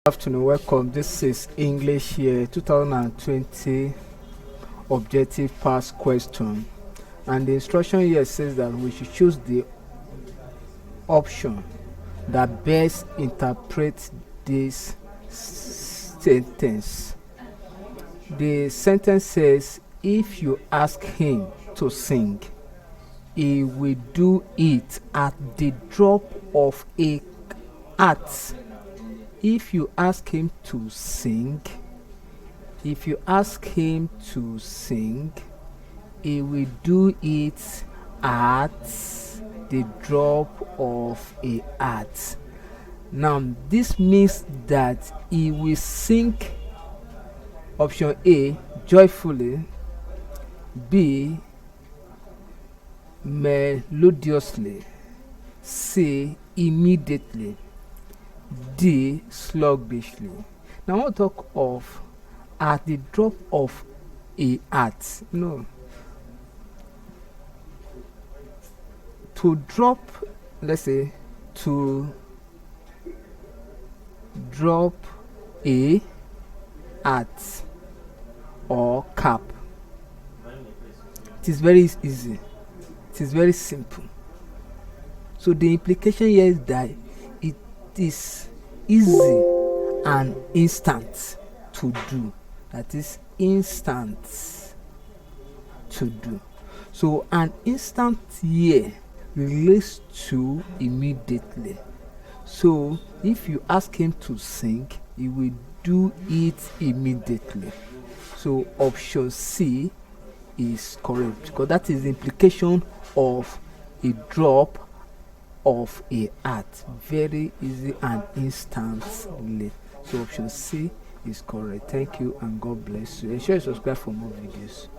Afternoon, welcome. This is English here 2020 objective past question, and the instruction here says that we should choose the option that best interprets this sentence. The sentence says, if you ask him to sing, he will do it at the drop of a hat. If you ask him to sing, he will do it at the drop of a hat. Now, this means that he will sing, option A, joyfully, B, melodiously, C, immediately, D, sluggishly. Now I want to talk of at the drop of a hat. No. To drop, let's say, to drop a hat or cap. It is very easy. It is very simple. So the implication here is that it is easy and instant to do. That is instant to do. So an instant here relates to immediately. So if you ask him to sing, he will do it immediately. So option C is correct, because that is the implication of a drop of a hat. Very easy and instantly. So option C is correct. Thank you and God bless you. Ensure you subscribe for more videos.